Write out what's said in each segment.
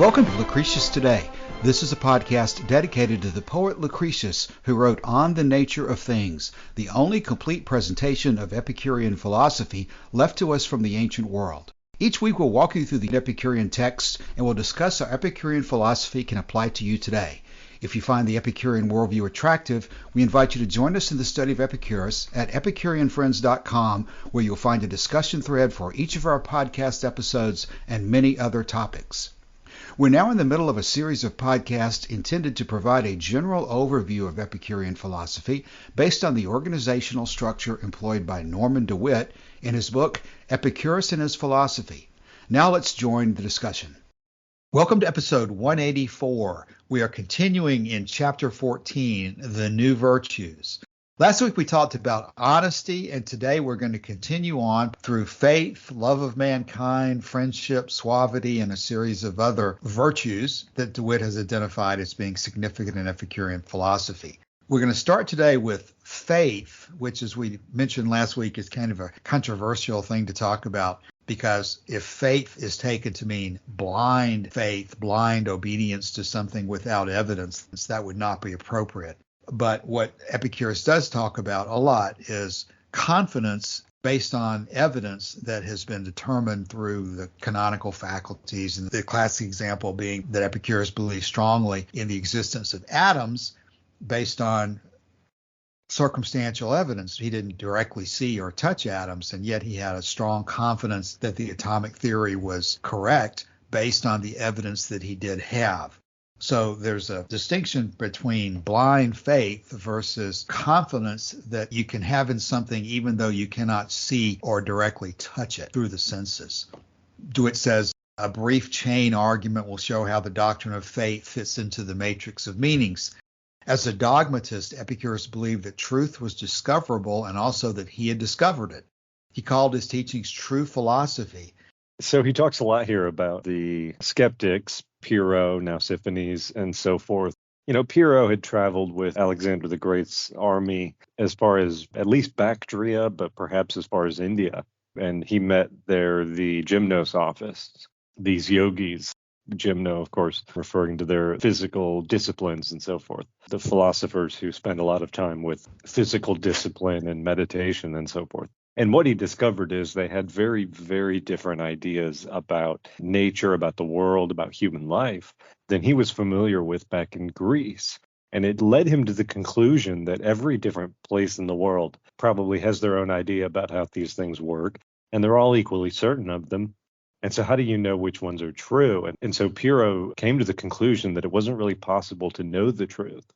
Welcome to Lucretius Today. This is a podcast dedicated to the poet Lucretius, who wrote On the Nature of Things, the only complete presentation of Epicurean philosophy left to us from the ancient world. Each week we'll walk you through the Epicurean texts and we'll discuss how Epicurean philosophy can apply to you today. If you find the Epicurean worldview attractive, we invite you to join us in the study of Epicurus at EpicureanFriends.com, where you'll find a discussion thread for each of our podcast episodes and many other topics. We're now in the middle of a series of podcasts intended to provide a general overview of Epicurean philosophy based on the organizational structure employed by Norman DeWitt in his book, Epicurus and His Philosophy. Now let's join the discussion. Welcome to episode 184. We are continuing in chapter 14, The New Virtues. Last week we talked about honesty, and today we're going to continue on through faith, love of mankind, friendship, suavity, and a series of other virtues that DeWitt has identified as being significant in Epicurean philosophy. We're going to start today with faith, which, as we mentioned last week, is kind of a controversial thing to talk about, because if faith is taken to mean blind faith, blind obedience to something without evidence, that would not be appropriate. But what Epicurus does talk about a lot is confidence based on evidence that has been determined through the canonical faculties. And the classic example being that Epicurus believed strongly in the existence of atoms based on circumstantial evidence. He didn't directly see or touch atoms, and yet he had a strong confidence that the atomic theory was correct based on the evidence that he did have. So there's a distinction between blind faith versus confidence that you can have in something even though you cannot see or directly touch it through the senses. DeWitt says, a brief chain argument will show how the doctrine of faith fits into the matrix of meanings. As a dogmatist, Epicurus believed that truth was discoverable and also that he had discovered it. He called his teachings true philosophy. So he talks a lot here about the skeptics, Pyrrho, Nausiphanes, and so forth. You know, Pyrrho had traveled with Alexander the Great's army as far as at least Bactria, but perhaps as far as India. And he met there the gymnos office, these yogis. Gymno, of course, referring to their physical disciplines and so forth. The philosophers who spend a lot of time with physical discipline and meditation and so forth. And what he discovered is they had very, very different ideas about nature, about the world, about human life than he was familiar with back in Greece. And it led him to the conclusion that every different place in the world probably has their own idea about how these things work, and they're all equally certain of them. And so how do you know which ones are true? And so Pyrrho came to the conclusion that it wasn't really possible to know the truth.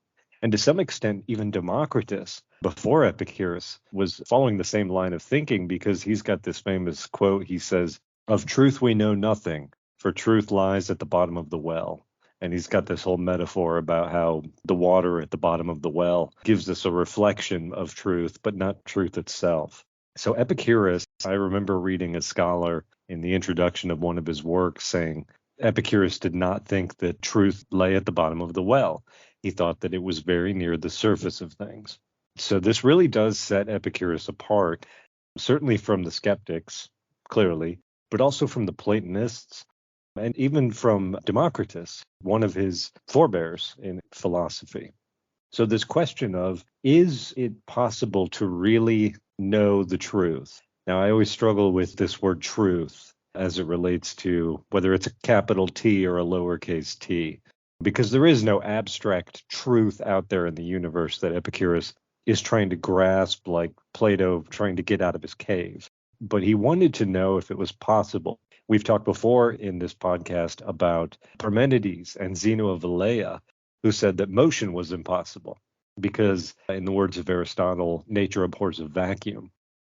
And to some extent, even Democritus, before Epicurus, was following the same line of thinking, because he's got this famous quote. He says, "Of truth we know nothing, for truth lies at the bottom of the well." And he's got this whole metaphor about how the water at the bottom of the well gives us a reflection of truth, but not truth itself. So Epicurus, I remember reading a scholar in the introduction of one of his works saying Epicurus did not think that truth lay at the bottom of the well. He thought that it was very near the surface of things. So this really does set Epicurus apart, certainly from the skeptics, clearly, but also from the Platonists, and even from Democritus, one of his forebears in philosophy. So this question of, is it possible to really know the truth? Now, I always struggle with this word truth as it relates to whether it's a capital T or a lowercase t, because there is no abstract truth out there in the universe that Epicurus is trying to grasp, like Plato trying to get out of his cave. But he wanted to know if it was possible. We've talked before in this podcast about Parmenides and Zeno of Elea, who said that motion was impossible because, in the words of Aristotle, nature abhors a vacuum.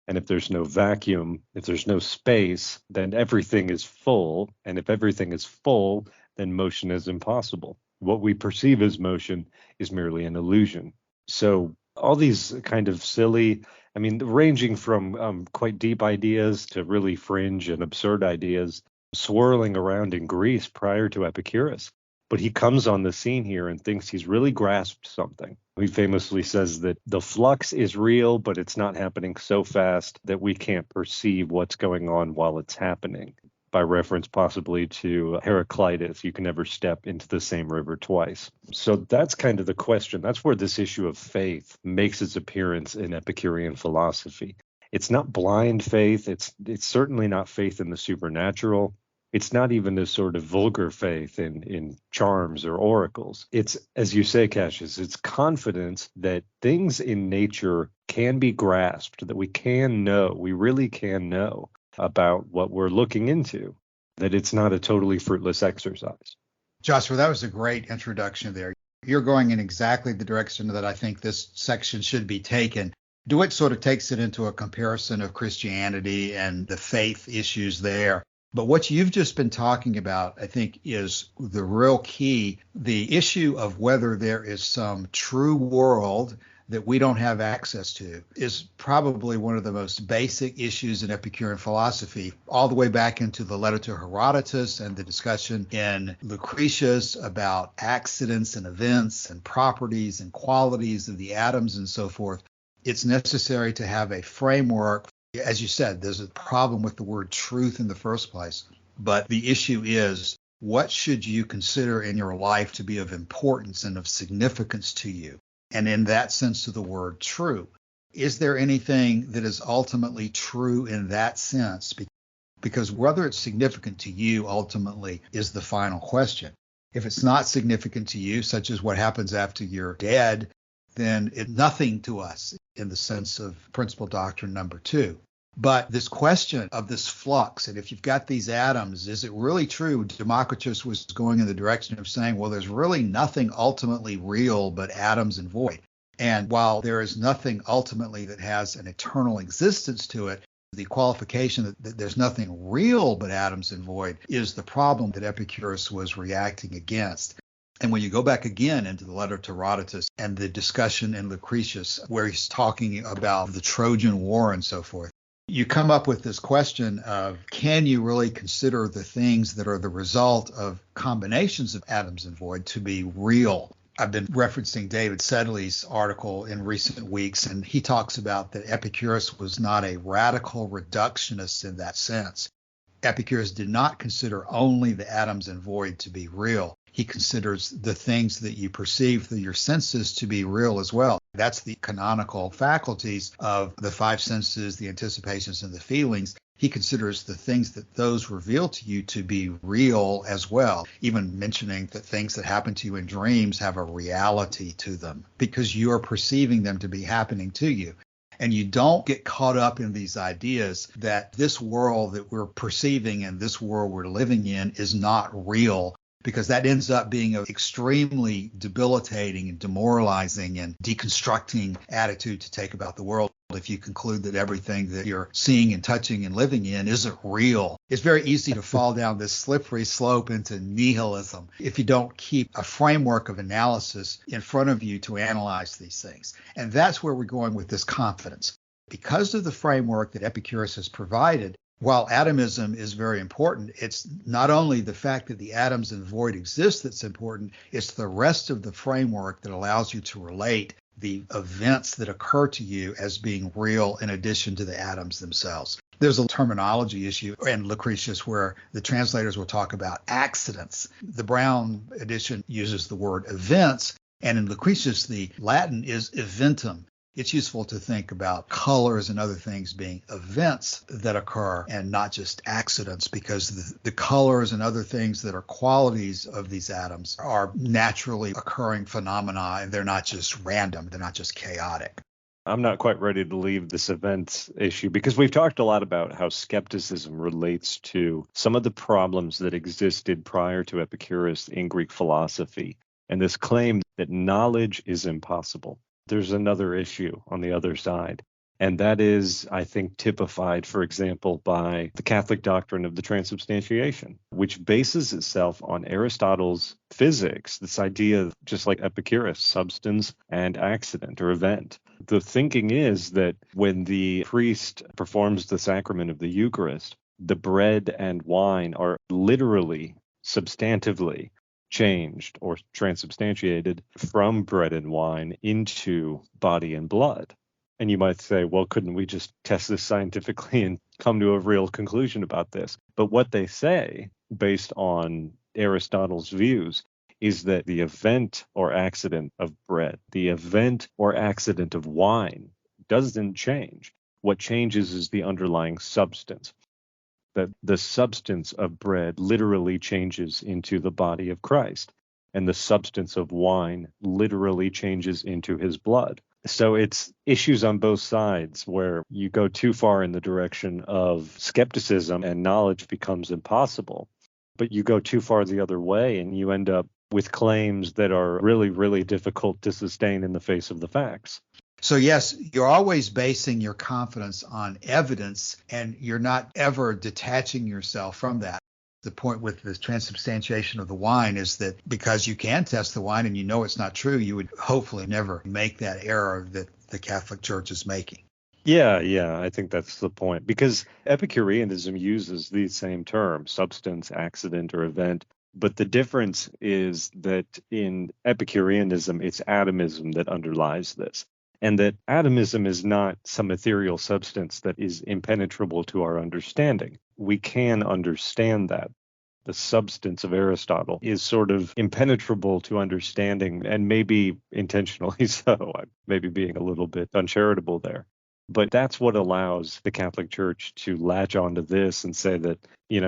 And if there's no vacuum, if there's no space, then everything is full. And if everything is full, then motion is impossible. What we perceive as motion is merely an illusion. So all these kind of silly, ranging from quite deep ideas to really fringe and absurd ideas swirling around in Greece prior to Epicurus. But he comes on the scene here and thinks he's really grasped something. He famously says that the flux is real, but it's not happening so fast that we can't perceive what's going on while it's happening. by reference possibly to Heraclitus, you can never step into the same river twice. So that's kind of the question. That's where this issue of faith makes its appearance in Epicurean philosophy. It's not blind faith. It's certainly not faith in the supernatural. It's not even a sort of vulgar faith in charms or oracles. It's, as you say, Cassius, it's confidence that things in nature can be grasped, that we can know, we really can know about what we're looking into, that it's not a totally fruitless exercise. Joshua, that was a great introduction there. You're going in exactly the direction that I think this section should be taken. DeWitt sort of takes it into a comparison of Christianity and the faith issues there. But what you've just been talking about, I think, is the real key. The issue of whether there is some true world that we don't have access to is probably one of the most basic issues in Epicurean philosophy, all the way back into the letter to Herodotus and the discussion in Lucretius about accidents and events and properties and qualities of the atoms and so forth. It's necessary to have a framework. As you said, there's a problem with the word truth in the first place. But the issue is, what should you consider in your life to be of importance and of significance to you? And in that sense of the word true, is there anything that is ultimately true in that sense? Because whether it's significant to you ultimately is the final question. If it's not significant to you, such as what happens after you're dead, then it's nothing to us in the sense of principal doctrine number 2. But this question of this flux, and if you've got these atoms, is it really true? Democritus was going in the direction of saying, well, there's really nothing ultimately real but atoms and void. And while there is nothing ultimately that has an eternal existence to it, the qualification that there's nothing real but atoms and void is the problem that Epicurus was reacting against. And when you go back again into the letter to Herodotus and the discussion in Lucretius, where he's talking about the Trojan War and so forth, you come up with this question of, can you really consider the things that are the result of combinations of atoms and void to be real? I've been referencing David Sedley's article in recent weeks, and he talks about that Epicurus was not a radical reductionist in that sense. Epicurus did not consider only the atoms and void to be real. He considers the things that you perceive through your senses to be real as well. That's the canonical faculties of the 5 senses, the anticipations and the feelings. He considers the things that those reveal to you to be real as well, even mentioning that things that happen to you in dreams have a reality to them because you are perceiving them to be happening to you. And you don't get caught up in these ideas that this world that we're perceiving and this world we're living in is not real, because that ends up being an extremely debilitating and demoralizing and deconstructing attitude to take about the world. If you conclude that everything that you're seeing and touching and living in isn't real, it's very easy to fall down this slippery slope into nihilism if you don't keep a framework of analysis in front of you to analyze these things. And that's where we're going with this confidence. Because of the framework that Epicurus has provided, while atomism is very important, it's not only the fact that the atoms and void exist that's important, it's the rest of the framework that allows you to relate the events that occur to you as being real in addition to the atoms themselves. There's a terminology issue in Lucretius where the translators will talk about accidents. The Brown edition uses the word events, and in Lucretius, the Latin is eventum. It's useful to think about colors and other things being events that occur and not just accidents, because the colors and other things that are qualities of these atoms are naturally occurring phenomena, and they're not just random, they're not just chaotic. I'm not quite ready to leave this event issue because we've talked a lot about how skepticism relates to some of the problems that existed prior to Epicurus in Greek philosophy, and this claim that knowledge is impossible. There's another issue on the other side, and that is, I think, typified, for example, by the Catholic doctrine of the transubstantiation, which bases itself on Aristotle's physics, this idea, just like Epicurus, substance and accident or event. The thinking is that when the priest performs the sacrament of the Eucharist, the bread and wine are literally, substantively changed or transubstantiated from bread and wine into body and blood. And you might say, well, couldn't we just test this scientifically and come to a real conclusion about this? But what they say, based on Aristotle's views, is that the event or accident of bread, the event or accident of wine doesn't change. What changes is the underlying substance. That the substance of bread literally changes into the body of Christ, and the substance of wine literally changes into his blood. So it's issues on both sides where you go too far in the direction of skepticism and knowledge becomes impossible. But you go too far the other way and you end up with claims that are really, really difficult to sustain in the face of the facts. So yes, you're always basing your confidence on evidence, and you're not ever detaching yourself from that. The point with the transubstantiation of the wine is that because you can test the wine and you know it's not true, you would hopefully never make that error that the Catholic Church is making. Yeah, I think that's the point. Because Epicureanism uses these same terms, substance, accident, or event. But the difference is that in Epicureanism, it's atomism that underlies this. And that atomism is not some ethereal substance that is impenetrable to our understanding. We can understand that. The substance of Aristotle is sort of impenetrable to understanding, and maybe intentionally so. I may be being a little bit uncharitable there. But that's what allows the Catholic Church to latch onto this and say that,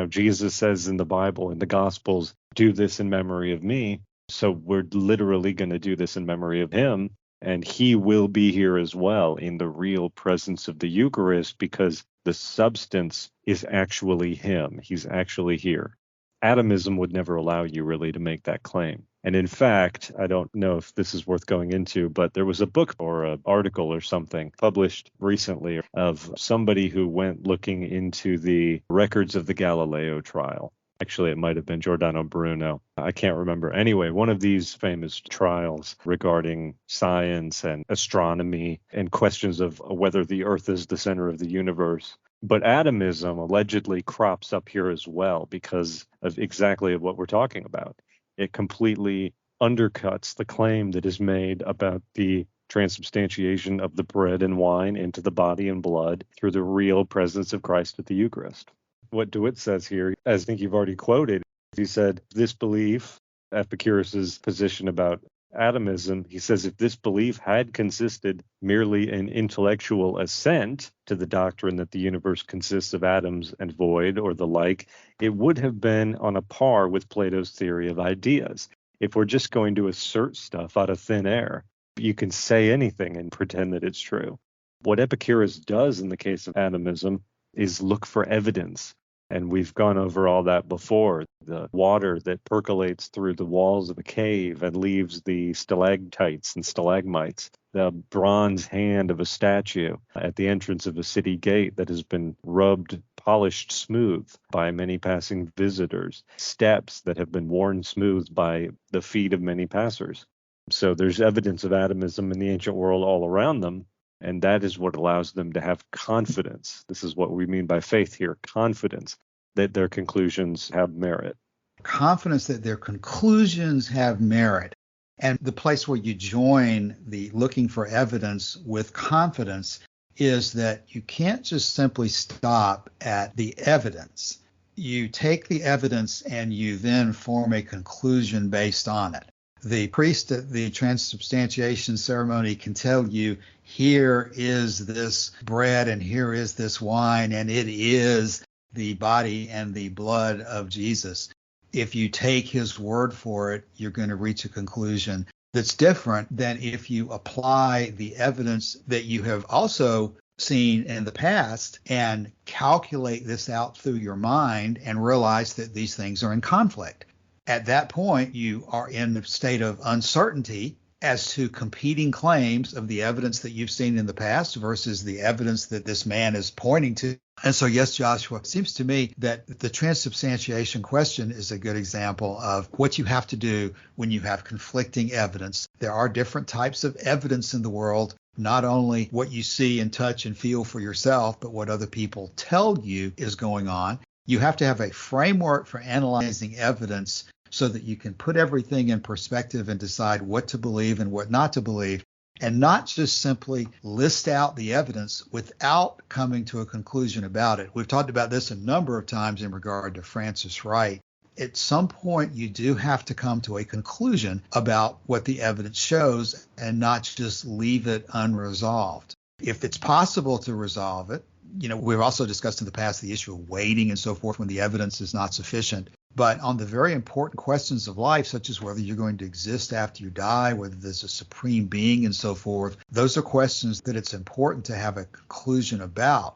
Jesus says in the Bible, in the Gospels, do this in memory of me. So we're literally going to do this in memory of him. And he will be here as well in the real presence of the Eucharist because the substance is actually him. He's actually here. Atomism would never allow you really to make that claim. And in fact, I don't know if this is worth going into, but there was a book or an article or something published recently of somebody who went looking into the records of the Galileo trial. Actually, it might have been Giordano Bruno. I can't remember. Anyway, one of these famous trials regarding science and astronomy and questions of whether the Earth is the center of the universe. But atomism allegedly crops up here as well because of exactly what we're talking about. It completely undercuts the claim that is made about the transubstantiation of the bread and wine into the body and blood through the real presence of Christ at the Eucharist. What DeWitt says here, as I think you've already quoted, he said, this belief, Epicurus's position about atomism, he says, if this belief had consisted merely in intellectual assent to the doctrine that the universe consists of atoms and void or the like, it would have been on a par with Plato's theory of ideas. If we're just going to assert stuff out of thin air, you can say anything and pretend that it's true. What Epicurus does in the case of atomism is look for evidence. And we've gone over all that before. The water that percolates through the walls of a cave and leaves the stalactites and stalagmites. The bronze hand of a statue at the entrance of a city gate that has been rubbed, polished smooth by many passing visitors. Steps that have been worn smooth by the feet of many passers. So there's evidence of atomism in the ancient world all around them. And that is what allows them to have confidence. This is what we mean by faith here, confidence that their conclusions have merit. Confidence that their conclusions have merit. And the place where you join the looking for evidence with confidence is that you can't just simply stop at the evidence. You take the evidence and you then form a conclusion based on it. The priest at the transubstantiation ceremony can tell you, here is this bread and here is this wine, and it is the body and the blood of Jesus. If you take his word for it, you're going to reach a conclusion that's different than if you apply the evidence that you have also seen in the past and calculate this out through your mind and realize that these things are in conflict. At that point, you are in a state of uncertainty as to competing claims of the evidence that you've seen in the past versus the evidence that this man is pointing to. And so, yes, Joshua, it seems to me that the transubstantiation question is a good example of what you have to do when you have conflicting evidence. There are different types of evidence in the world, not only what you see and touch and feel for yourself, but what other people tell you is going on. You have to have a framework for analyzing evidence so that you can put everything in perspective and decide what to believe and what not to believe. and not just simply list out the evidence without coming to a conclusion about it. We've talked about this a number of times in regard to Francis Wright. At some point, you do have to come to a conclusion about what the evidence shows and not just leave it unresolved. If it's possible to resolve it, we've also discussed in the past the issue of waiting and so forth when the evidence is not sufficient. But on the very important questions of life, such as whether you're going to exist after you die, whether there's a supreme being and so forth, those are questions that it's important to have a conclusion about.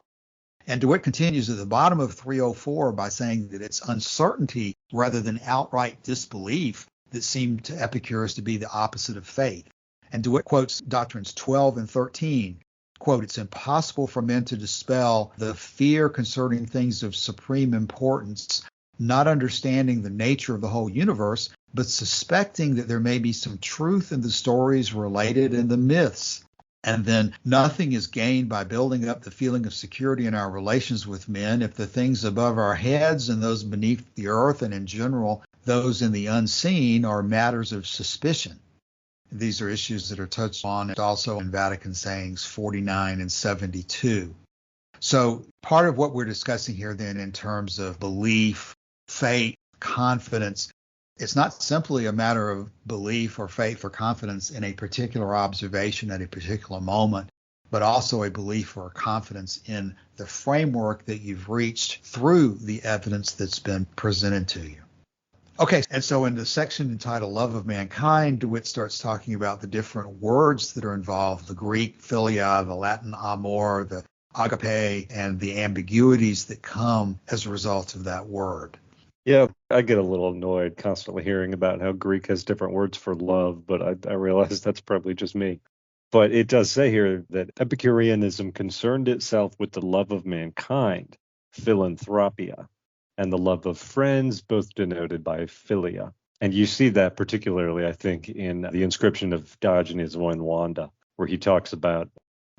And DeWitt continues at the bottom of 304 by saying that it's uncertainty rather than outright disbelief that seemed to Epicurus to be the opposite of faith. And DeWitt quotes Doctrines 12 and 13. Quote, "It's impossible for men to dispel the fear concerning things of supreme importance, not understanding the nature of the whole universe, but suspecting that there may be some truth in the stories related in the myths. And then nothing is gained by building up the feeling of security in our relations with men if the things above our heads and those beneath the earth and in general those in the unseen are matters of suspicion." These are issues that are touched on also in Vatican Sayings 49 and 72. So part of what we're discussing here then in terms of belief, faith, confidence, it's not simply a matter of belief or faith or confidence in a particular observation at a particular moment, but also a belief or confidence in the framework that you've reached through the evidence that's been presented to you. Okay, and so in the section entitled Love of Mankind, DeWitt starts talking about the different words that are involved, the Greek philia, the Latin amor, the agape, and the ambiguities that come as a result of that word. Yeah, I get a little annoyed constantly hearing about how Greek has different words for love, but I realize that's probably just me. But it does say here that Epicureanism concerned itself with the love of mankind, philanthropia, and the love of friends, both denoted by philia. And you see that particularly, I think, in the inscription of Diogenes Oinwanda, where he talks about,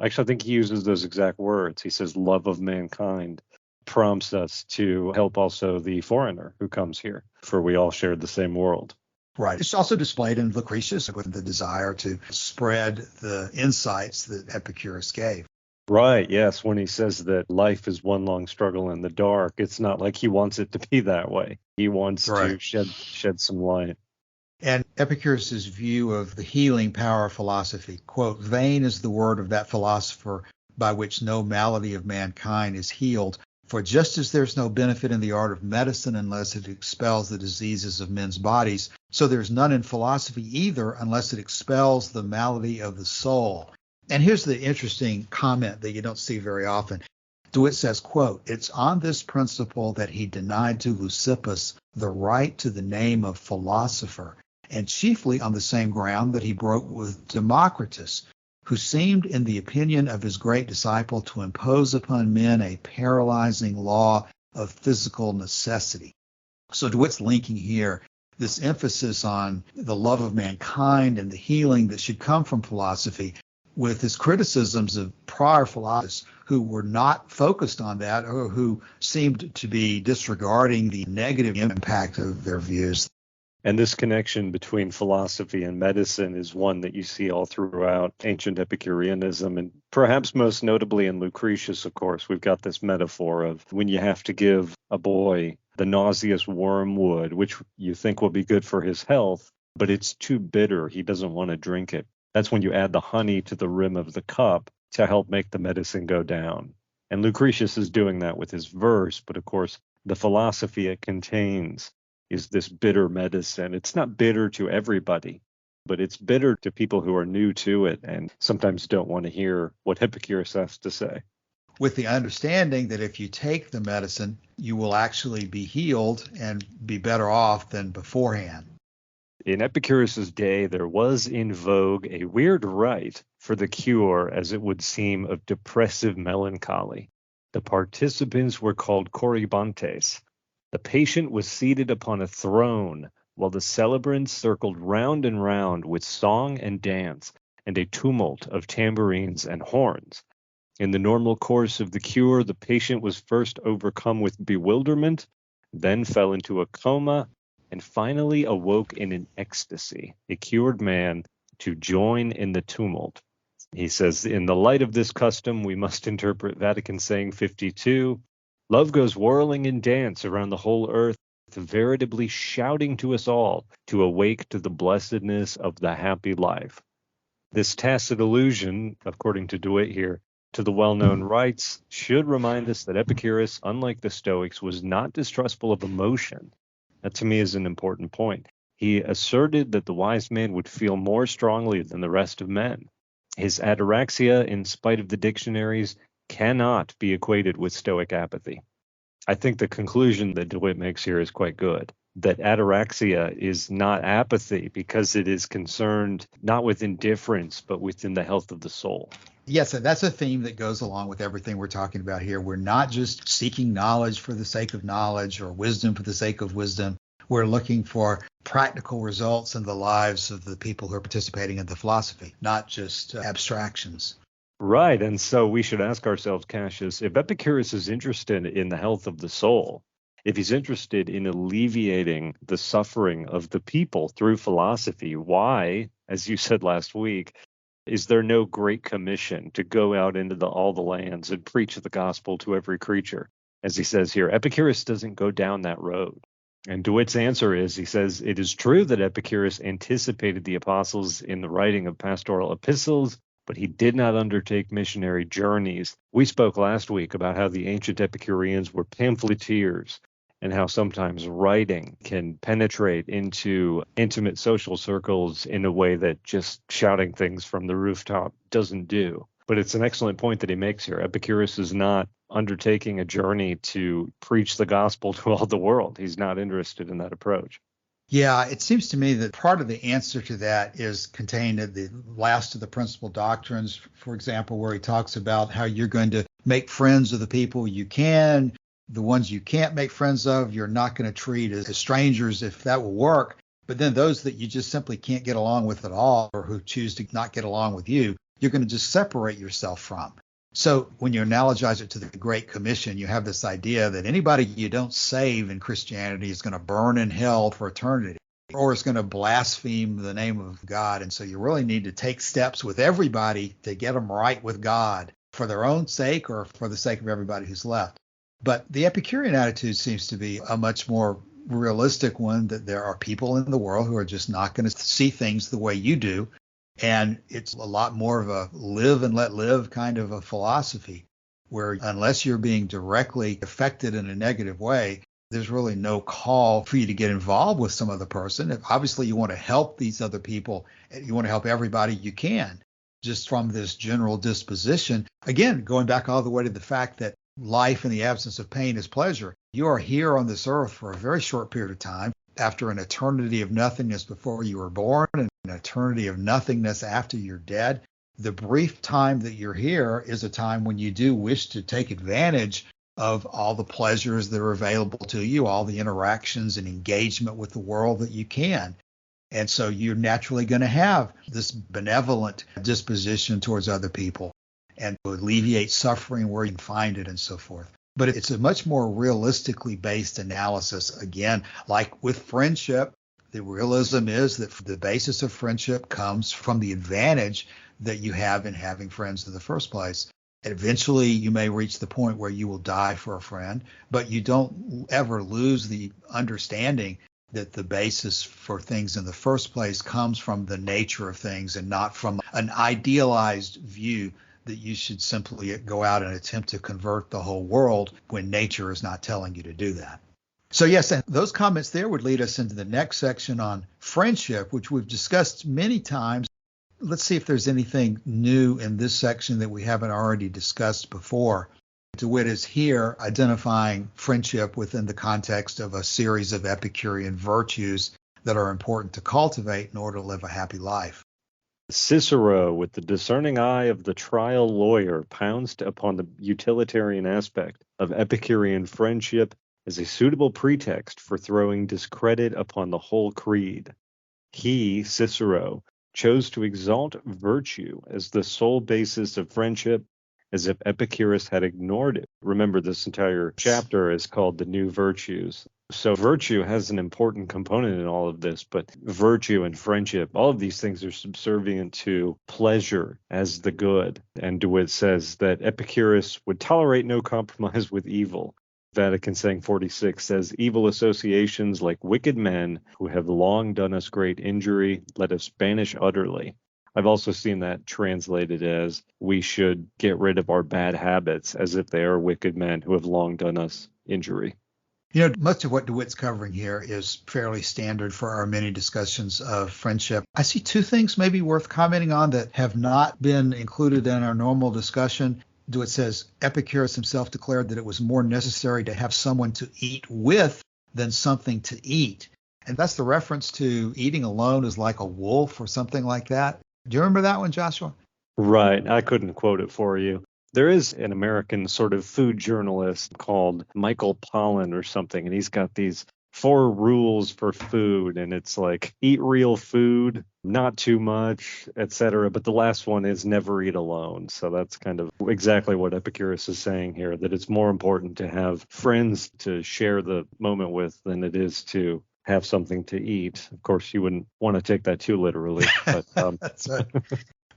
actually, I think he uses those exact words. He says, love of mankind prompts us to help also the foreigner who comes here, for we all shared the same world. Right. It's also displayed in Lucretius with the desire to spread the insights that Epicurus gave. Right, yes. When he says that life is one long struggle in the dark, it's not like he wants it to be that way. He wants to shed some light. And Epicurus's view of the healing power of philosophy, quote, "Vain is the word of that philosopher by which no malady of mankind is healed. For just as there's no benefit in the art of medicine unless it expels the diseases of men's bodies, so there's none in philosophy either unless it expels the malady of the soul." And here's the interesting comment that you don't see very often. DeWitt says, quote, "It's on this principle that he denied to Leucippus the right to the name of philosopher, and chiefly on the same ground that he broke with Democritus, who seemed, in the opinion of his great disciple, to impose upon men a paralyzing law of physical necessity." So DeWitt's linking here this emphasis on the love of mankind and the healing that should come from philosophy with his criticisms of prior philosophers who were not focused on that or who seemed to be disregarding the negative impact of their views. And this connection between philosophy and medicine is one that you see all throughout ancient Epicureanism, and perhaps most notably in Lucretius, of course. We've got this metaphor of when you have to give a boy the nauseous wormwood, which you think will be good for his health, but it's too bitter. He doesn't want to drink it. That's when you add the honey to the rim of the cup to help make the medicine go down. And Lucretius is doing that with his verse, but of course, the philosophy it contains is this bitter medicine. It's not bitter to everybody, but it's bitter to people who are new to it and sometimes don't want to hear what Epicurus has to say. With the understanding that if you take the medicine, you will actually be healed and be better off than beforehand. In Epicurus's day, there was in vogue a weird rite for the cure, as it would seem, of depressive melancholy. The participants were called corybantes. The patient was seated upon a throne, while the celebrants circled round and round with song and dance, and a tumult of tambourines and horns. In the normal course of the cure, the patient was first overcome with bewilderment, then fell into a coma, and finally awoke in an ecstasy, a cured man, to join in the tumult. He says, in the light of this custom, we must interpret Vatican saying 52, love goes whirling in dance around the whole earth, veritably shouting to us all to awake to the blessedness of the happy life. This tacit allusion, according to DeWitt here, to the well-known rites should remind us that Epicurus, unlike the Stoics, was not distrustful of emotion. That to me is an important point. He asserted that the wise man would feel more strongly than the rest of men. His ataraxia, in spite of the dictionaries, cannot be equated with Stoic apathy. I think the conclusion that DeWitt makes here is quite good, that ataraxia is not apathy because it is concerned not with indifference, but within the health of the soul. Yes, and that's a theme that goes along with everything we're talking about here. We're not just seeking knowledge for the sake of knowledge or wisdom for the sake of wisdom. We're looking for practical results in the lives of the people who are participating in the philosophy, not just abstractions. Right. And so we should ask ourselves, Cassius, if Epicurus is interested in the health of the soul, if he's interested in alleviating the suffering of the people through philosophy, why, as you said last week, is there no great commission to go out into all the lands and preach the gospel to every creature? As he says here, Epicurus doesn't go down that road. And DeWitt's answer is, he says, it is true that Epicurus anticipated the apostles in the writing of pastoral epistles, but he did not undertake missionary journeys. We spoke last week about how the ancient Epicureans were pamphleteers and how sometimes writing can penetrate into intimate social circles in a way that just shouting things from the rooftop doesn't do. But it's an excellent point that he makes here. Epicurus is not undertaking a journey to preach the gospel to all the world. He's not interested in that approach. Yeah, it seems to me that part of the answer to that is contained in the last of the principal doctrines, for example, where he talks about how you're going to make friends of the people you can. The ones you can't make friends of, you're not going to treat as strangers if that will work. But then those that you just simply can't get along with at all, or who choose to not get along with you, you're going to just separate yourself from. So when you analogize it to the Great Commission, you have this idea that anybody you don't save in Christianity is going to burn in hell for eternity, or is going to blaspheme the name of God. And so you really need to take steps with everybody to get them right with God for their own sake or for the sake of everybody who's left. But the Epicurean attitude seems to be a much more realistic one, that there are people in the world who are just not going to see things the way you do. And it's a lot more of a live and let live kind of a philosophy, where unless you're being directly affected in a negative way, there's really no call for you to get involved with some other person. If obviously you want to help these other people, you want to help everybody you can, just from this general disposition. Again, going back all the way to the fact that life in the absence of pain is pleasure. You are here on this earth for a very short period of time, after an eternity of nothingness before you were born and an eternity of nothingness after you're dead. The brief time that you're here is a time when you do wish to take advantage of all the pleasures that are available to you, all the interactions and engagement with the world that you can. And so you're naturally going to have this benevolent disposition towards other people and to alleviate suffering where you can find it and so forth. But it's a much more realistically based analysis. Again, like with friendship, the realism is that the basis of friendship comes from the advantage that you have in having friends in the first place. Eventually, you may reach the point where you will die for a friend, but you don't ever lose the understanding that the basis for things in the first place comes from the nature of things and not from an idealized view that you should simply go out and attempt to convert the whole world when nature is not telling you to do that. So yes, and those comments there would lead us into the next section on friendship, which we've discussed many times. Let's see if there's anything new in this section that we haven't already discussed before. DeWitt is here identifying friendship within the context of a series of Epicurean virtues that are important to cultivate in order to live a happy life. Cicero, with the discerning eye of the trial lawyer, pounced upon the utilitarian aspect of Epicurean friendship as a suitable pretext for throwing discredit upon the whole creed. He, Cicero, chose to exalt virtue as the sole basis of friendship, as if Epicurus had ignored it. Remember, this entire chapter is called The New Virtues. So virtue has an important component in all of this, but virtue and friendship, all of these things are subservient to pleasure as the good. And DeWitt says that Epicurus would tolerate no compromise with evil. Vatican saying 46 says, evil associations like wicked men who have long done us great injury, let us banish utterly. I've also seen that translated as, we should get rid of our bad habits, as if they are wicked men who have long done us injury. You know, much of what DeWitt's covering here is fairly standard for our many discussions of friendship. I see two things maybe worth commenting on that have not been included in our normal discussion. DeWitt says Epicurus himself declared that it was more necessary to have someone to eat with than something to eat. And that's the reference to eating alone is like a wolf or something like that. Do you remember that one, Joshua? Right. I couldn't quote it for you. There is an American sort of food journalist called Michael Pollan or something, and he's got these 4 rules for food, and it's like eat real food, not too much, etc. But the last one is never eat alone. So that's kind of exactly what Epicurus is saying here, that it's more important to have friends to share the moment with than it is to have something to eat. Of course, you wouldn't want to take that too literally. But, That's right.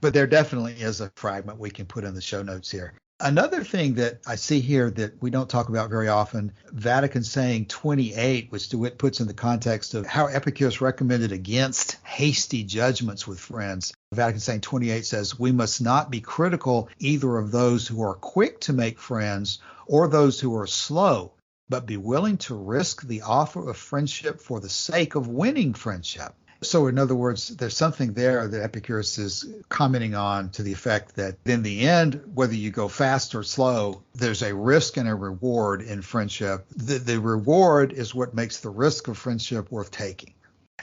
But there definitely is a fragment we can put in the show notes here. Another thing that I see here that we don't talk about very often, Vatican saying 28, which DeWitt puts in the context of how Epicurus recommended against hasty judgments with friends. Vatican saying 28 says, we must not be critical either of those who are quick to make friends or those who are slow, but be willing to risk the offer of friendship for the sake of winning friendship. So in other words, there's something there that Epicurus is commenting on to the effect that in the end, whether you go fast or slow, there's a risk and a reward in friendship. The reward is what makes the risk of friendship worth taking.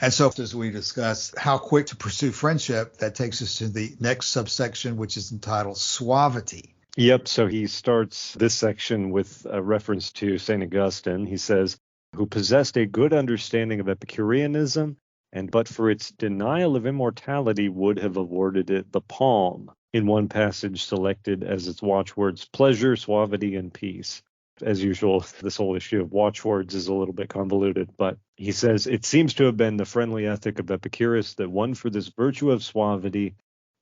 And so as we discuss how quick to pursue friendship, that takes us to the next subsection, which is entitled suavity. Yep. So he starts this section with a reference to St. Augustine. He says, who possessed a good understanding of Epicureanism, and but for its denial of immortality would have awarded it the palm, in one passage selected as its watchwords, pleasure, suavity, and peace. As usual, this whole issue of watchwords is a little bit convoluted, but he says, it seems to have been the friendly ethic of Epicurus that won for this virtue of suavity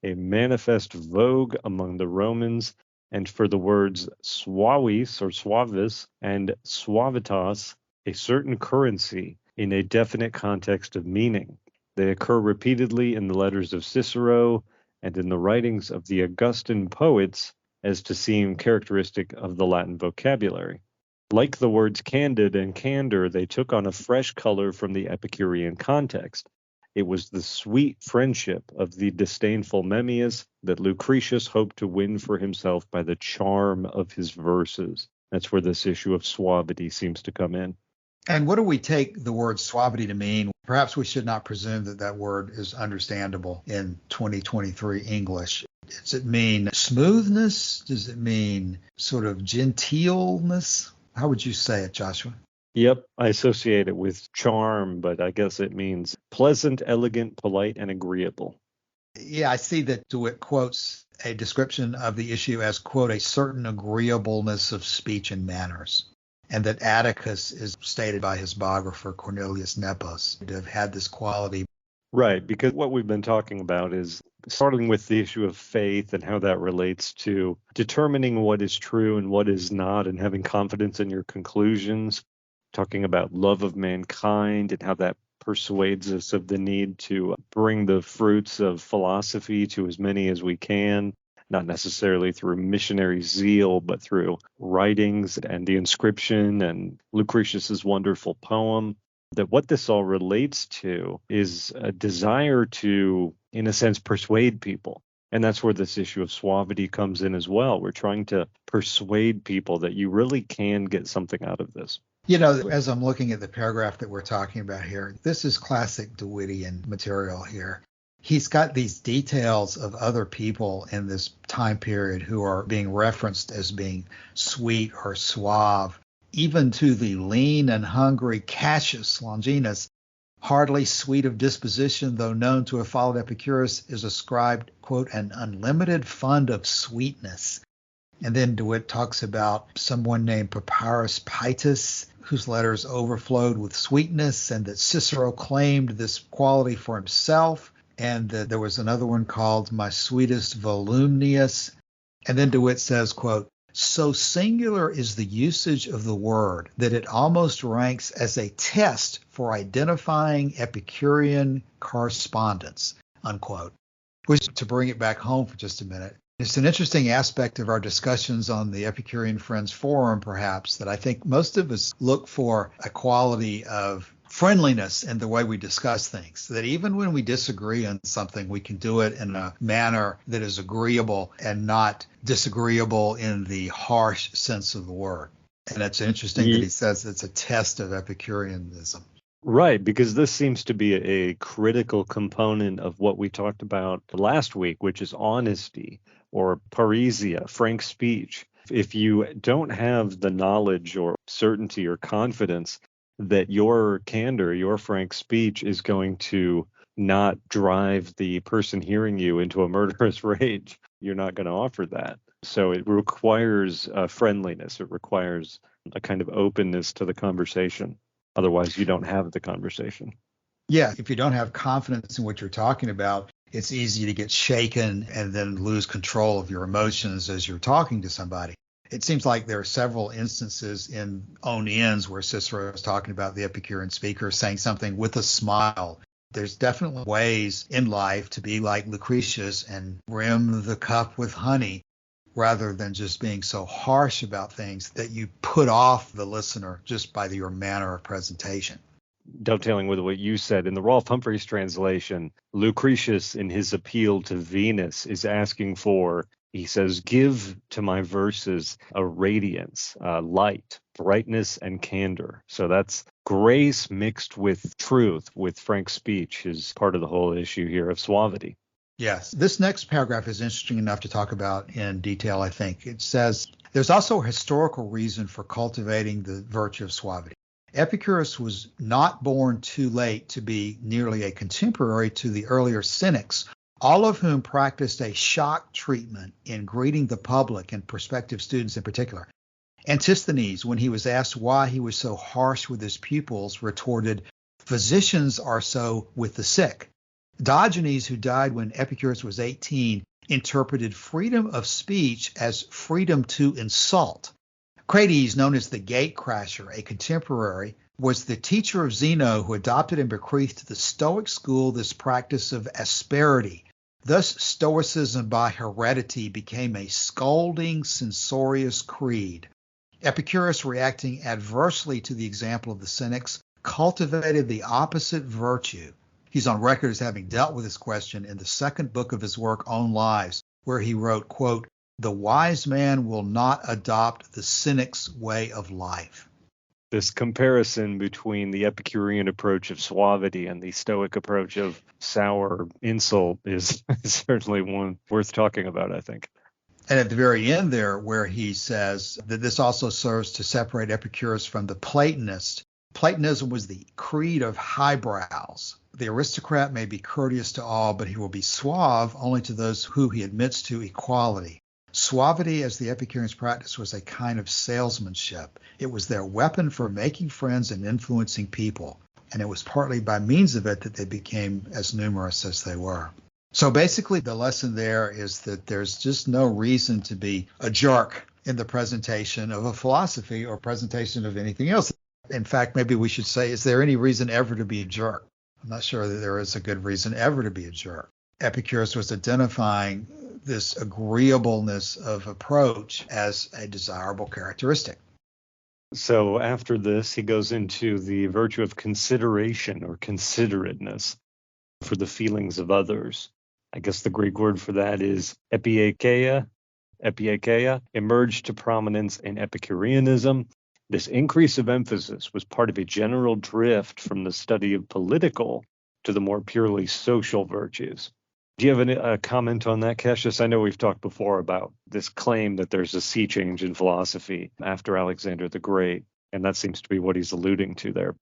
a manifest vogue among the Romans, and for the words suavis or suavis and suavitas, a certain currency in a definite context of meaning. They occur repeatedly in the letters of Cicero and in the writings of the Augustan poets as to seem characteristic of the Latin vocabulary. Like the words candid and candor, they took on a fresh color from the Epicurean context. It was the sweet friendship of the disdainful Memmius that Lucretius hoped to win for himself by the charm of his verses. That's where this issue of suavity seems to come in. And what do we take the word suavity to mean? Perhaps we should not presume that that word is understandable in 2023 English. Does it mean smoothness? Does it mean sort of genteelness? How would you say it, Joshua? Yep, I associate it with charm, but I guess it means pleasant, elegant, polite, and agreeable. Yeah, I see that DeWitt quotes a description of the issue as, quote, a certain agreeableness of speech and manners. And that Atticus is stated by his biographer Cornelius Nepos to have had this quality. Right, because what we've been talking about is starting with the issue of faith and how that relates to determining what is true and what is not and having confidence in your conclusions, talking about love of mankind and how that persuades us of the need to bring the fruits of philosophy to as many as we can. Not necessarily through missionary zeal, but through writings and the inscription and Lucretius's wonderful poem, that what this all relates to is a desire to, in a sense, persuade people. And that's where this issue of suavity comes in as well. We're trying to persuade people that you really can get something out of this. You know, as I'm looking at the paragraph that we're talking about here, this is classic DeWittian material here. He's got these details of other people in this time period who are being referenced as being sweet or suave, even to the lean and hungry Cassius Longinus, hardly sweet of disposition, though known to have followed Epicurus, is ascribed, quote, an unlimited fund of sweetness. And then DeWitt talks about someone named Papyrus Pitus, whose letters overflowed with sweetness, and that Cicero claimed this quality for himself, and that there was another one called My Sweetest Volumnius. And then DeWitt says, quote, so singular is the usage of the word that it almost ranks as a test for identifying Epicurean correspondence, unquote. Which, to bring it back home for just a minute, it's an interesting aspect of our discussions on the Epicurean Friends Forum, perhaps, that I think most of us look for a quality of friendliness in the way we discuss things, that even when we disagree on something, we can do it in a manner that is agreeable and not disagreeable in the harsh sense of the word. And it's interesting that he says it's a test of Epicureanism. Right, because this seems to be a critical component of what we talked about last week, which is honesty or parrhesia, frank speech. If you don't have the knowledge or certainty or confidence that your candor, your frank speech is going to not drive the person hearing you into a murderous rage, you're not going to offer that. So it requires friendliness. It requires a kind of openness to the conversation. Otherwise, you don't have the conversation. Yeah, if you don't have confidence in what you're talking about, it's easy to get shaken and then lose control of your emotions as you're talking to somebody. It seems like there are several instances in On Ends where Cicero is talking about the Epicurean speaker saying something with a smile. There's definitely ways in life to be like Lucretius and brim the cup with honey rather than just being so harsh about things that you put off the listener just by your manner of presentation. Dovetailing with what you said, in the Rolfe Humphreys translation, Lucretius, in his appeal to Venus, is asking for, he says, give to my verses a radiance, light, brightness, and candor. So that's grace mixed with truth, with frank speech, is part of the whole issue here of suavity. Yes. This next paragraph is interesting enough to talk about in detail, I think. It says, there's also a historical reason for cultivating the virtue of suavity. Epicurus was not born too late to be nearly a contemporary to the earlier Cynics, all of whom practiced a shock treatment in greeting the public and prospective students in particular. Antisthenes, when he was asked why he was so harsh with his pupils, retorted, physicians are so with the sick. Diogenes, who died when Epicurus was 18, interpreted freedom of speech as freedom to insult. Crates, known as the Gatecrasher, a contemporary, was the teacher of Zeno who adopted and bequeathed to the Stoic school this practice of asperity. Thus, Stoicism by heredity became a scolding, censorious creed. Epicurus, reacting adversely to the example of the Cynics, cultivated the opposite virtue. He's on record as having dealt with this question in the second book of his work, On Lives, where he wrote, quote, the wise man will not adopt the cynic's way of life. This comparison between the Epicurean approach of suavity and the Stoic approach of sour insult is certainly one worth talking about, I think. And at the very end there, where he says that this also serves to separate Epicurus from the Platonists. Platonism was the creed of highbrows. The aristocrat may be courteous to all, but he will be suave only to those who he admits to equality. Suavity, as the Epicureans practiced, was a kind of salesmanship. It was their weapon for making friends and influencing people. And it was partly by means of it that they became as numerous as they were. So basically, the lesson there is that there's just no reason to be a jerk in the presentation of a philosophy or presentation of anything else. In fact, maybe we should say, is there any reason ever to be a jerk? I'm not sure that there is a good reason ever to be a jerk. Epicurus was identifying this agreeableness of approach as a desirable characteristic. So after this, he goes into the virtue of consideration or considerateness for the feelings of others. I guess the Greek word for that is epieikeia. Epieikeia emerged to prominence in Epicureanism. This increase of emphasis was part of a general drift from the study of political to the more purely social virtues. Do you have a comment on that, Cassius? I know we've talked before about this claim that there's a sea change in philosophy after Alexander the Great, and that seems to be what he's alluding to there.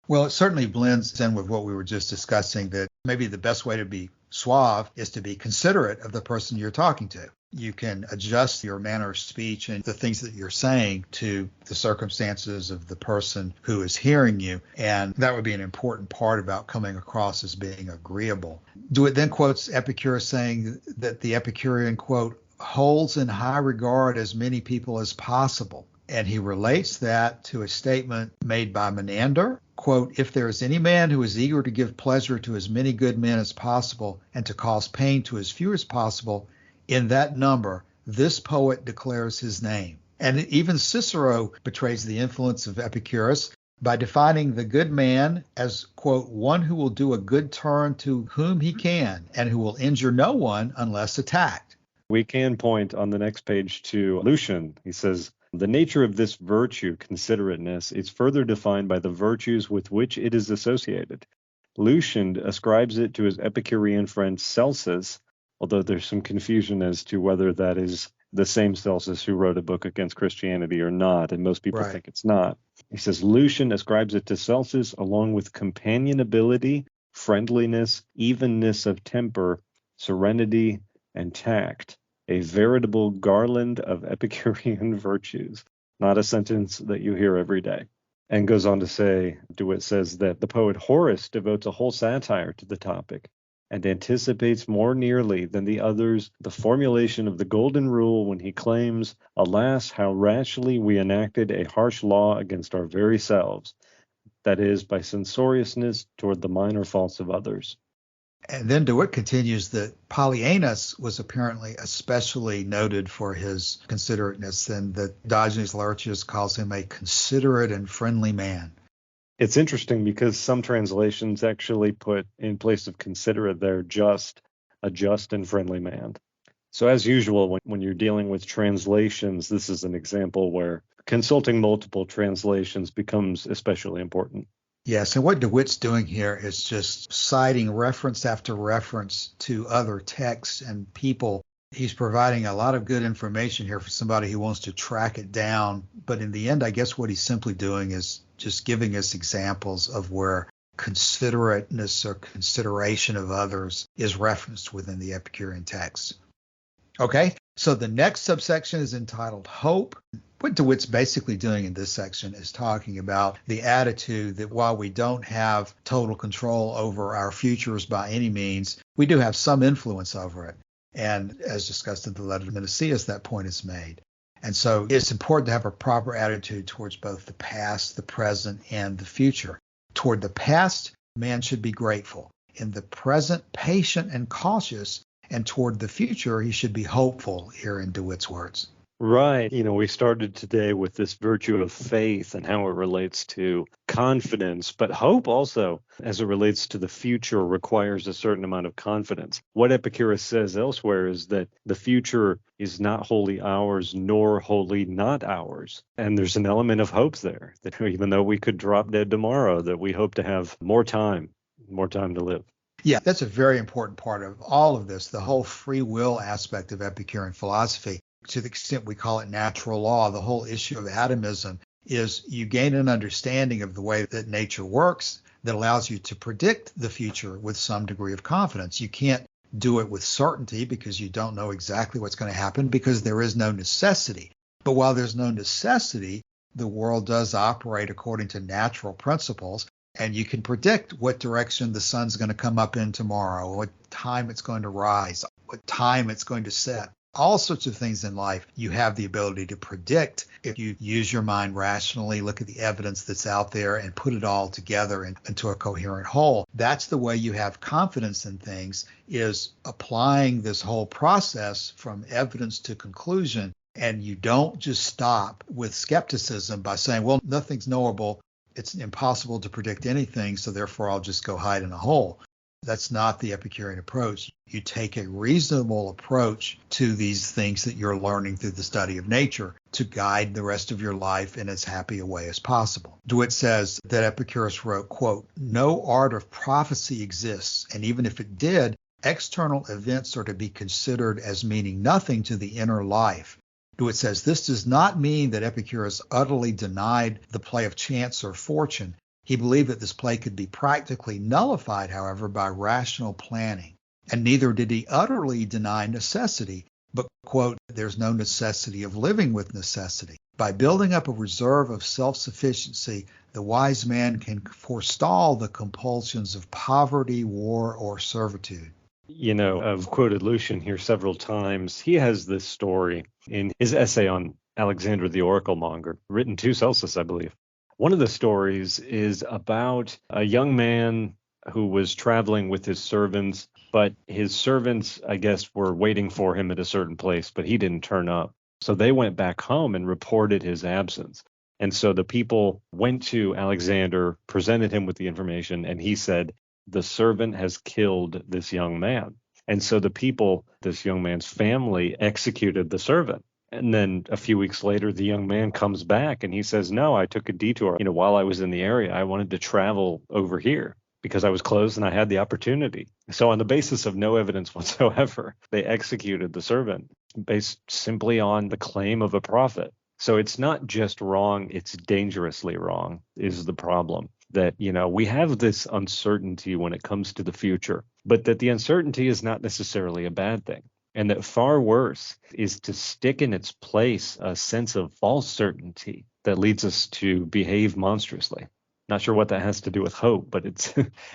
Well, it certainly blends in with what we were just discussing, that maybe the best way to be suave is to be considerate of the person you're talking to. you can adjust your manner of speech and the things that you're saying to the circumstances of the person who is hearing you. And that would be an important part about coming across as being agreeable. DeWitt then quotes Epicurus saying that the Epicurean, quote, holds in high regard as many people as possible. And he relates that to a statement made by Menander, quote, if there is any man who is eager to give pleasure to as many good men as possible and to cause pain to as few as possible, in that number, this poet declares his name. And even Cicero betrays the influence of Epicurus by defining the good man as, quote, one who will do a good turn to whom he can and who will injure no one unless attacked. We can point on the next page to Lucian. He says, the nature of this virtue, considerateness, is further defined by the virtues with which it is associated. Lucian ascribes it to his Epicurean friend Celsus, although there's some confusion as to whether that is the same Celsus who wrote a book against Christianity or not, and most people think it's not. He says Lucian ascribes it to Celsus along with companionability, friendliness, evenness of temper, serenity, and tact, a veritable garland of Epicurean virtues. Not a sentence that you hear every day. And goes on to say, DeWitt says that the poet Horace devotes a whole satire to the topic and anticipates more nearly than the others the formulation of the golden rule when he claims, alas, how rashly we enacted a harsh law against our very selves, that is, by censoriousness toward the minor faults of others. And then DeWitt continues that Polyaenus was apparently especially noted for his considerateness, and that Diogenes Laertius calls him a considerate and friendly man. It's interesting because some translations actually put in place of considerate there just a just and friendly man. So as usual, when you're dealing with translations, this is an example where consulting multiple translations becomes especially important. Yes, and what DeWitt's doing here is just citing reference after reference to other texts and people. He's providing a lot of good information here for somebody who wants to track it down. But in the end, I guess what he's simply doing is just giving us examples of where considerateness or consideration of others is referenced within the Epicurean text. Okay, so the next subsection is entitled Hope. What DeWitt's basically doing in this section is talking about the attitude that while we don't have total control over our futures by any means, we do have some influence over it. And as discussed in the letter to Menicius, that point is made. And so it's important to have a proper attitude towards both the past, the present, and the future. Toward the past, man should be grateful. In the present, patient and cautious. And toward the future, he should be hopeful, here in DeWitt's words. Right. We started today with this virtue of faith and how it relates to confidence, but hope also, as it relates to the future, requires a certain amount of confidence. What Epicurus says elsewhere is that the future is not wholly ours, nor wholly not ours. And there's an element of hope there, that even though we could drop dead tomorrow, that we hope to have more time to live. Yeah, that's a very important part of all of this, the whole free will aspect of Epicurean philosophy. To the extent we call it natural law, the whole issue of atomism is you gain an understanding of the way that nature works that allows you to predict the future with some degree of confidence. You can't do it with certainty because you don't know exactly what's going to happen because there is no necessity. But while there's no necessity, the world does operate according to natural principles, and you can predict what direction the sun's going to come up in tomorrow, what time it's going to rise, what time it's going to set. All sorts of things in life you have the ability to predict if you use your mind rationally, look at the evidence that's out there and put it all together into a coherent whole. That's the way you have confidence in things, is applying this whole process from evidence to conclusion. And you don't just stop with skepticism by saying, well, nothing's knowable. It's impossible to predict anything, so therefore I'll just go hide in a hole. That's not the Epicurean approach. You take a reasonable approach to these things that you're learning through the study of nature to guide the rest of your life in as happy a way as possible. DeWitt says that Epicurus wrote, quote, no art of prophecy exists, and even if it did, external events are to be considered as meaning nothing to the inner life. DeWitt says this does not mean that Epicurus utterly denied the play of chance or fortune. He believed that this play could be practically nullified, however, by rational planning. And neither did he utterly deny necessity. But, quote, there's no necessity of living with necessity. By building up a reserve of self-sufficiency, the wise man can forestall the compulsions of poverty, war, or servitude. I've quoted Lucian here several times. He has this story in his essay on Alexander the Oracle Monger, written to Celsus, I believe. One of the stories is about a young man who was traveling with his servants, but his servants, I guess, were waiting for him at a certain place, but he didn't turn up. So they went back home and reported his absence. And so the people went to Alexander, presented him with the information, and he said, the servant has killed this young man. And so the people, this young man's family, executed the servant. And then a few weeks later, the young man comes back and he says, no, I took a detour. While I was in the area, I wanted to travel over here because I was close and I had the opportunity. So on the basis of no evidence whatsoever, they executed the servant based simply on the claim of a prophet. So it's not just wrong, it's dangerously wrong is the problem. That, we have this uncertainty when it comes to the future, but that the uncertainty is not necessarily a bad thing. And that far worse is to stick in its place a sense of false certainty that leads us to behave monstrously. Not sure what that has to do with hope, but it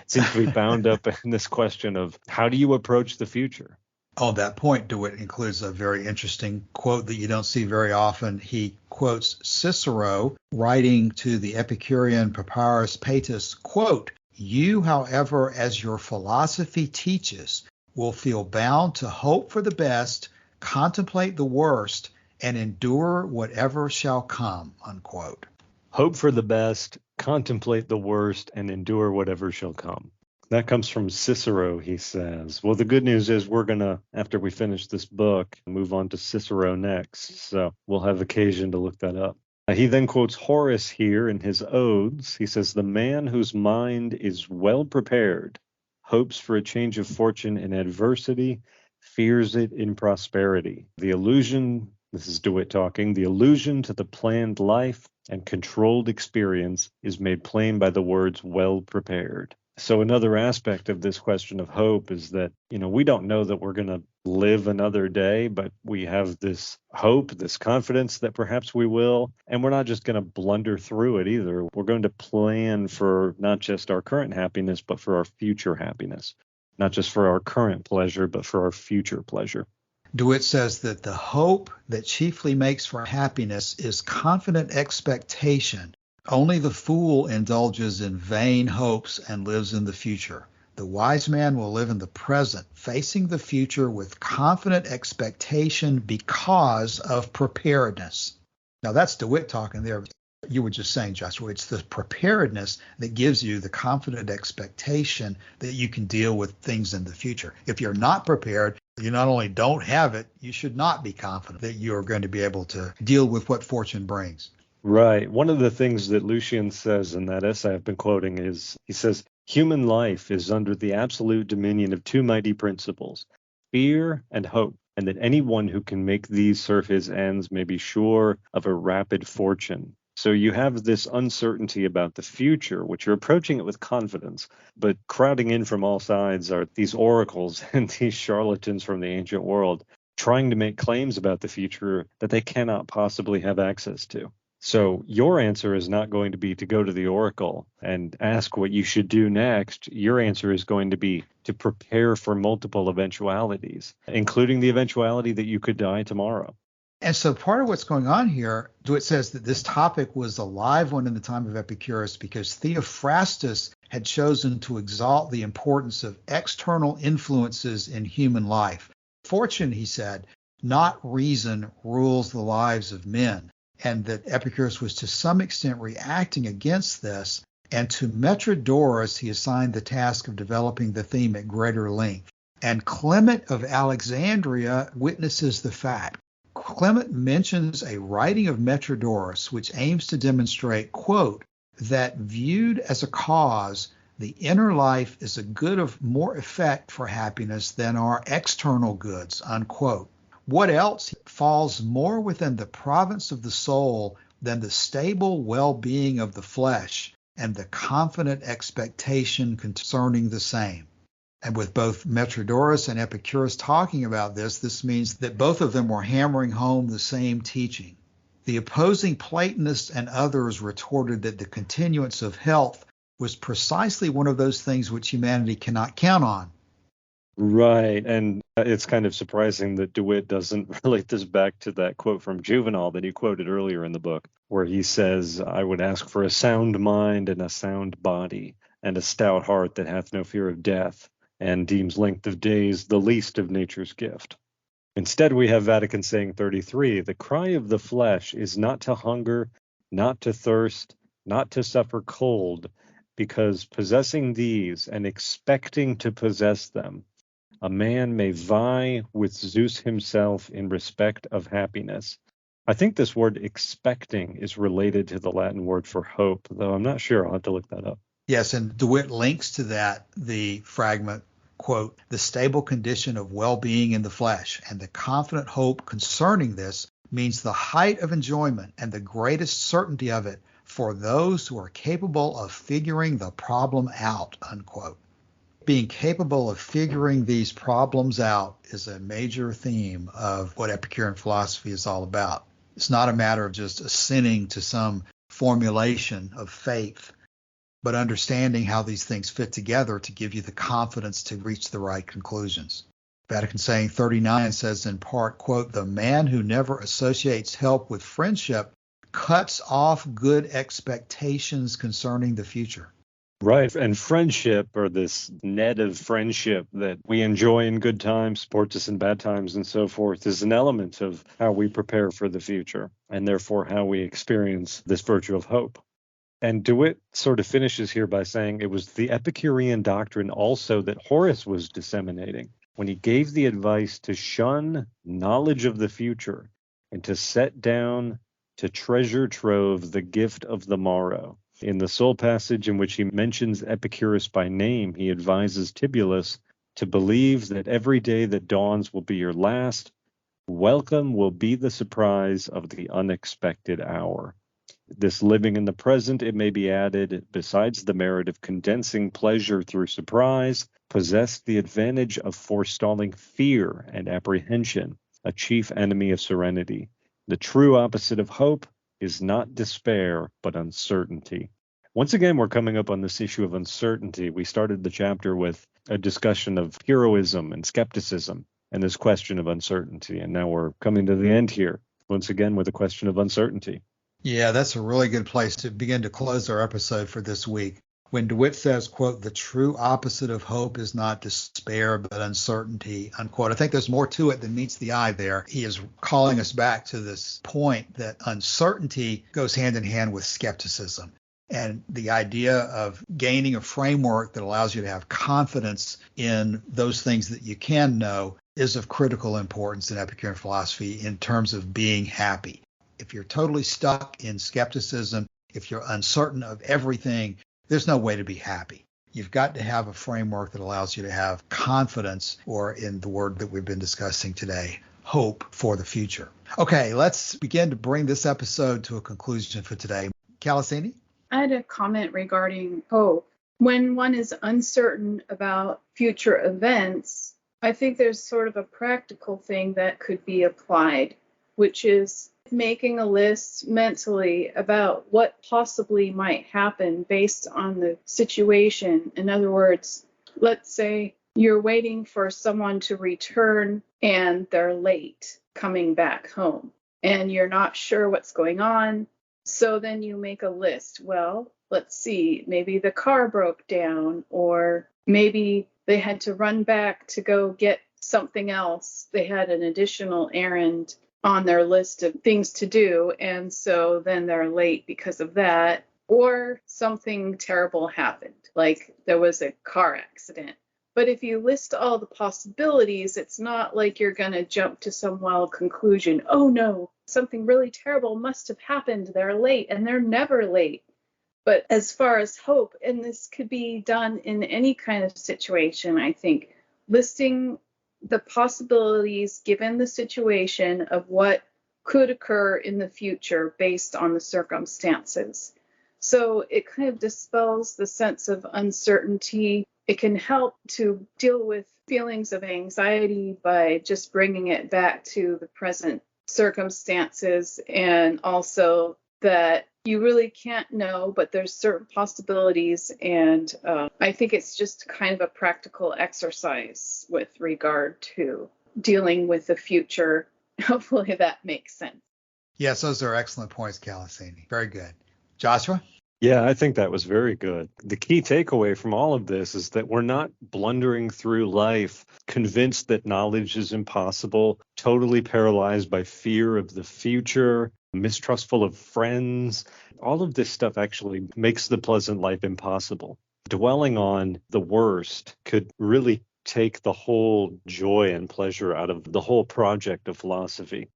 seems to be bound up in this question of how do you approach the future? On that point, DeWitt includes a very interesting quote that you don't see very often. He quotes Cicero writing to the Epicurean Papyrus Paetus, quote, you, however, as your philosophy teaches, will feel bound to hope for the best, contemplate the worst, and endure whatever shall come, unquote. Hope for the best, contemplate the worst, and endure whatever shall come. That comes from Cicero, he says. Well, the good news is we're going to, after we finish this book, move on to Cicero next. So we'll have occasion to look that up. He then quotes Horace here in his Odes. He says, the man whose mind is well prepared hopes for a change of fortune in adversity, fears it in prosperity. The illusion, this is DeWitt talking, the allusion to the planned life and controlled experience is made plain by the words well prepared. So another aspect of this question of hope is that, we don't know that we're going to live another day, but we have this hope, this confidence that perhaps we will. And we're not just going to blunder through it either. We're going to plan for not just our current happiness, but for our future happiness. Not just for our current pleasure, but for our future pleasure. DeWitt says that the hope that chiefly makes for happiness is confident expectation. Only the fool indulges in vain hopes and lives in the future. The wise man will live in the present, facing the future with confident expectation because of preparedness. Now that's DeWitt talking there. You were just saying, Joshua, it's the preparedness that gives you the confident expectation that you can deal with things in the future. If you're not prepared, you not only don't have it, you should not be confident that you're going to be able to deal with what fortune brings. Right. One of the things that Lucian says in that essay I've been quoting is, he says, human life is under the absolute dominion of two mighty principles, fear and hope, and that anyone who can make these serve his ends may be sure of a rapid fortune. So you have this uncertainty about the future, which you're approaching it with confidence, but crowding in from all sides are these oracles and these charlatans from the ancient world trying to make claims about the future that they cannot possibly have access to. So your answer is not going to be to go to the oracle and ask what you should do next. Your answer is going to be to prepare for multiple eventualities, including the eventuality that you could die tomorrow. And so part of what's going on here, DeWitt says that this topic was a live one in the time of Epicurus because Theophrastus had chosen to exalt the importance of external influences in human life. Fortune, he said, not reason, rules the lives of men. And that Epicurus was to some extent reacting against this. And to Metrodorus, he assigned the task of developing the theme at greater length. And Clement of Alexandria witnesses the fact. Clement mentions a writing of Metrodorus which aims to demonstrate, quote, that viewed as a cause, the inner life is a good of more effect for happiness than are external goods, unquote. What else falls more within the province of the soul than the stable well-being of the flesh and the confident expectation concerning the same? And with both Metrodorus and Epicurus talking about this means that both of them were hammering home the same teaching. The opposing Platonists and others retorted that the continuance of health was precisely one of those things which humanity cannot count on. Right. And it's kind of surprising that DeWitt doesn't relate this back to that quote from Juvenal that he quoted earlier in the book, where he says, I would ask for a sound mind and a sound body, and a stout heart that hath no fear of death, and deems length of days the least of nature's gift. Instead, we have Vatican saying 33, the cry of the flesh is not to hunger, not to thirst, not to suffer cold, because possessing these and expecting to possess them, a man may vie with Zeus himself in respect of happiness. I think this word expecting is related to the Latin word for hope, though I'm not sure. I'll have to look that up. Yes, and DeWitt links to that the fragment, quote, the stable condition of well-being in the flesh, and the confident hope concerning this means the height of enjoyment and the greatest certainty of it for those who are capable of figuring the problem out, unquote. Being capable of figuring these problems out is a major theme of what Epicurean philosophy is all about. It's not a matter of just assenting to some formulation of faith, but understanding how these things fit together to give you the confidence to reach the right conclusions. Vatican saying 39 says in part, quote, the man who never associates help with friendship cuts off good expectations concerning the future. Right. And friendship, or this net of friendship that we enjoy in good times, supports us in bad times, and so forth, is an element of how we prepare for the future, and therefore how we experience this virtue of hope. And DeWitt sort of finishes here by saying it was the Epicurean doctrine also that Horace was disseminating when he gave the advice to shun knowledge of the future and to set down to treasure trove the gift of the morrow. In the sole passage in which he mentions Epicurus by name, he advises Tibullus to believe that every day that dawns will be your last. Welcome will be the surprise of the unexpected hour. This living in the present, it may be added, besides the merit of condensing pleasure through surprise, possessed the advantage of forestalling fear and apprehension, a chief enemy of serenity. The true opposite of hope is not despair, but uncertainty. Once again, we're coming up on this issue of uncertainty. We started the chapter with a discussion of heroism and skepticism and this question of uncertainty. And now we're coming to the end here, once again, with a question of uncertainty. Yeah, that's a really good place to begin to close our episode for this week. When DeWitt says, quote, the true opposite of hope is not despair, but uncertainty, unquote. I think there's more to it than meets the eye there. He is calling us back to this point that uncertainty goes hand in hand with skepticism. And the idea of gaining a framework that allows you to have confidence in those things that you can know is of critical importance in Epicurean philosophy in terms of being happy. If you're totally stuck in skepticism, if you're uncertain of everything, there's no way to be happy. You've got to have a framework that allows you to have confidence, or in the word that we've been discussing today, hope for the future. Okay, let's begin to bring this episode to a conclusion for today. Calasini? I had a comment regarding hope. When one is uncertain about future events, I think there's sort of a practical thing that could be applied, which is making a list mentally about what possibly might happen based on the situation. In other words, let's say you're waiting for someone to return and they're late coming back home and you're not sure what's going on. So then you make a list. Well, let's see, maybe the car broke down, or maybe they had to run back to go get something else. They had an additional errand on their list of things to do, and so then they're late because of that. Or something terrible happened, like there was a car accident. But if you list all the possibilities, it's not like you're going to jump to some wild conclusion. Oh no, something really terrible must have happened. They're late, and they're never late. But as far as hope, and this could be done in any kind of situation, I think, listing the possibilities given the situation of what could occur in the future based on the circumstances. So it kind of dispels the sense of uncertainty. it can help to deal with feelings of anxiety by just bringing it back to the present circumstances, and also that you really can't know, but there's certain possibilities. And I think it's just kind of a practical exercise with regard to dealing with the future. Hopefully that makes sense. Yes, those are excellent points, Calasini. Very good. Joshua? Yeah, I think that was very good. The key takeaway from all of this is that we're not blundering through life convinced that knowledge is impossible, totally paralyzed by fear of the future, mistrustful of friends. All of this stuff actually makes the pleasant life impossible. Dwelling on the worst could really take the whole joy and pleasure out of the whole project of philosophy.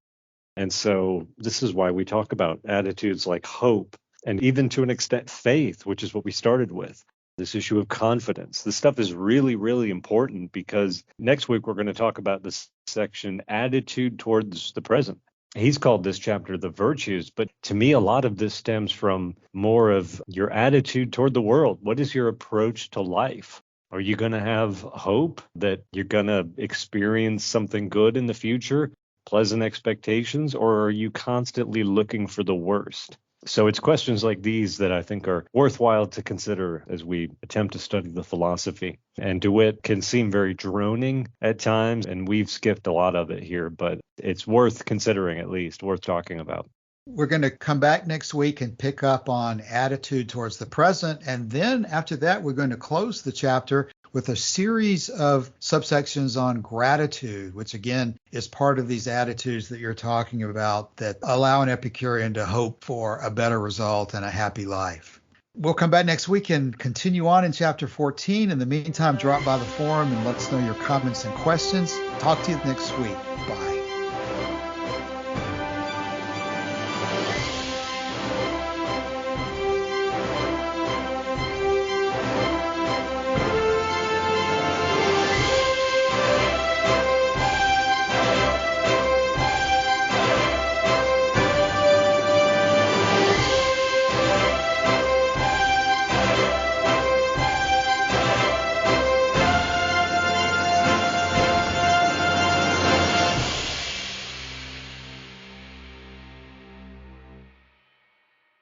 And so this is why we talk about attitudes like hope, and even to an extent faith, which is what we started with. This issue of confidence. This stuff is really, really important, because next week we're going to talk about this section, attitude towards the present. He's called this chapter the virtues, but to me, a lot of this stems from more of your attitude toward the world. What is your approach to life? Are you going to have hope that you're going to experience something good in the future, pleasant expectations, or are you constantly looking for the worst? So it's questions like these that I think are worthwhile to consider as we attempt to study the philosophy. And DeWitt can seem very droning at times, and we've skipped a lot of it here, but it's worth considering, at least worth talking about. We're going to come back next week and pick up on attitude towards the present. And then after that, we're going to close the chapter with a series of subsections on gratitude, which again is part of these attitudes that you're talking about that allow an Epicurean to hope for a better result and a happy life. We'll come back next week and continue on in chapter 14. In the meantime, drop by the forum and let us know your comments and questions. Talk to you next week. Bye.